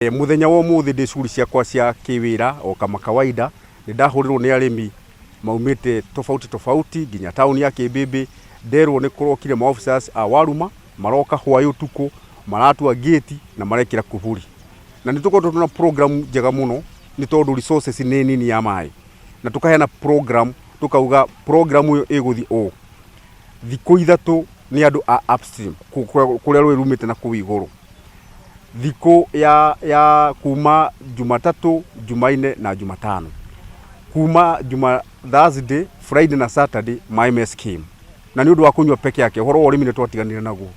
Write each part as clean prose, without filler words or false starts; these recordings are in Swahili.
Muthenya wa muthi ndi cukuru ciakwa cia kiwira o kama kawaida ni ndahurirwo ni arimi maumite tofauti nginya tauni ya Kibebe nderwo ni kurokire ma officers a Waruma maroka hwaye utuku maratua gate na marekira kuburi na nituko tuna program njega muno ni tondu resources ni nini ya mai na tukaheana program tukauga program iyo iguthi o thikũ ithatu ni andu a upstream kuria rwe rumite na kuwi iguru thikũ ya kuma Jumatatu, Jumaine na Jumatano. Kuma Thursday, Friday na Saturday mai scheme. Na ni undu wa kunywa peke yake horo urimi ni twatiganire naguo.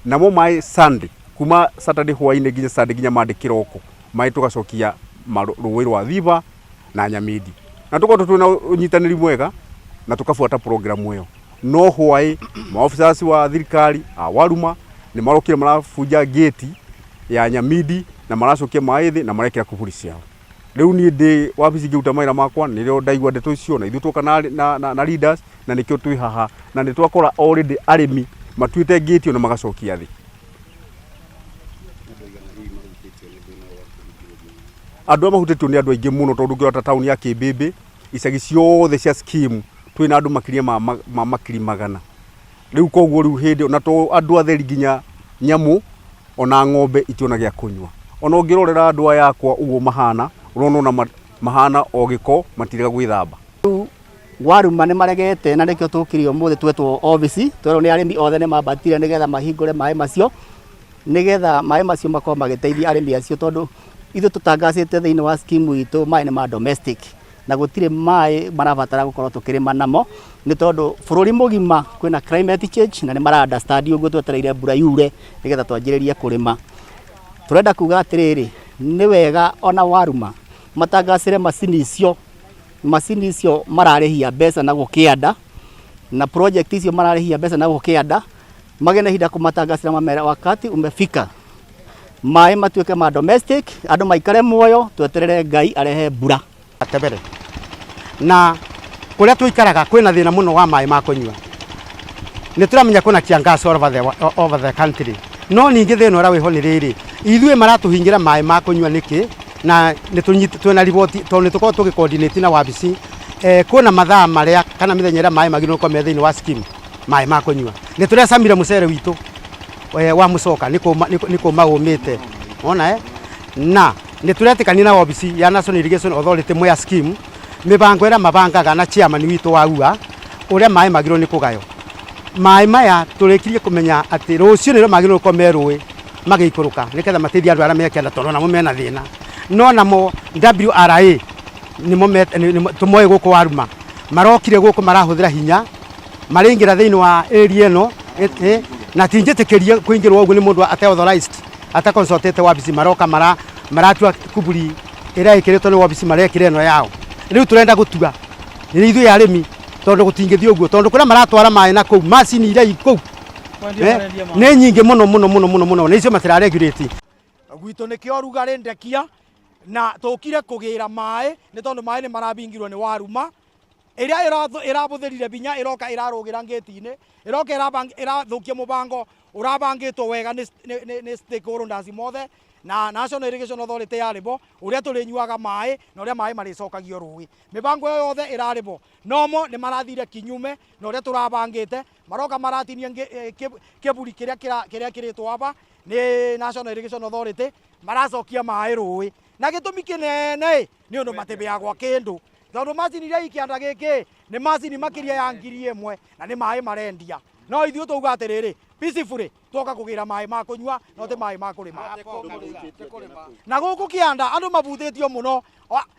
Namo mai Sunday kuma Saturday hwaine nginya Sunday nginya Monday kiroko mai tugacokia ruwi rwa Thiba na Nyamidi. Na tuko twina unyitaniri mwega na tukafuata program iyo. No hwai ma officers wa thirikari a Waruma ni marokire marafuja gate ya Nyamidi na maracokia maithi na marekera kuburi ciao. Riu ni ndi wabici ngiuta maira makwa ni rio ndaigua ndeto icio na ithu tuka na leaders na nikio twi haha na ni twakora already arimi matuite gate na magacokia thi. Andu mahutitio ni andu aingi muno tondu ngiota town ya Kibebe icagi ciothe cia scheme twina andu makiria ma makiri magana. Riu koguo riu hindi na to andu atheri nginya nyamu ona ng'ombe itiona gya kunywa ona ngirorera andu aya yakwa ugo mahana urona mahana o giko matiriga gwithamba. Waruma ni maregete na nikio tukirio muthi twetwo office twero ni arimi othe ni mabatire nigetha mahingure mai macio nigetha mai macio makoma magiteithia arimi acio tondu ithu tutangacite thiini wa scheme itu mai ni ma domestic na gutire mai marabatara gukorwo tukirima namo ni tondu bururi mugima kwina climate change na ni mara understand uguo twetereire mbura yure nigetha twanjiririe kurima. Turenda kuga atiriri ni wega ona Waruma matangacire macini icio mararihia mbeca na gukianda na project icio mararihia mbeca na gukianda magene hinda kumatangacira mamera wakati umefika mai matuike ma domestic andu maikare muoyo tweterere Ngai arehe mbura atebere na kuria tuikaraga kwina thina muno wa mai ma kunywa ni turamenya kuna kiangazi over the country no ningi thina ora wiho ni riri ithuĩ maratuhingira mai ma kunywa niki na twina report tondu tuko tugicoordinate na wabici kuna mathaa maria kana mithenya ira mai magirwo ko methaini wa scheme mai ma kunywa ni turecamire mucere witu wa mucoka niko magumite ona na ni turetikania na wabici ya National Irrigation Authority moya scheme mibango ira mabangaga na chairman witu wa UA uria mai magirwo ni kugayo mai maya turekirie kumenya ati rucio ni magirwo ko merui magikuruka niketha mateithia andu ara mekenda tondu na mumena thina no namo WRA ni tumoe guku Waruma marokire guku marahuthira hinya maringira thiini wa area no na tinjitikirie kuingirwo ugu ni mundu ate authorized ata consultate wabici maroka maratua kuburi ira ikiritwo ni wabici marekire no yao riu turenda gutua ni ithu ya arimi tondu gutingithio uguo tondu kuria maratwara mai na kou macini ira ikou ne nyingi muno nicio matira regulate gwitu nikio rugari ndekia na tukire kugira mai ni tondu mai ni marabingirwo ni Waruma iria irabuthirire binya iroka irarugira ngeti-ini iroka irathukia mubango urabangitwo wega ni stakeholders mothe na National Irrigation Authority yaribo uria turinyuaga mai na uria mai maricokagio rui mibango yothe iraribo nomo ni marathire kinyume na uria turabangite maroka maratinia kiburi kiria kiritwo hapa ni National Irrigation Authority maracokia mai rui na gitumi kinene ni undu matibeagwa kindu tondu macini iria ikianda giki ni macini makiria ya 1,000 na ni mai marendia no ithuĩ tuuga atiriri peacefully twoka kugira mai ma kunywa no te mai ma kurima na guku kianda andu mabuthetio muno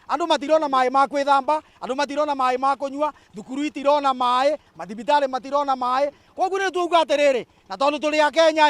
andu matirona mai ma kwithamba andu matirona mai ma kunywa thukuru itirona mai mathibitari matirona mai koguo ni tuuga atiriri na tondu turi a Kenya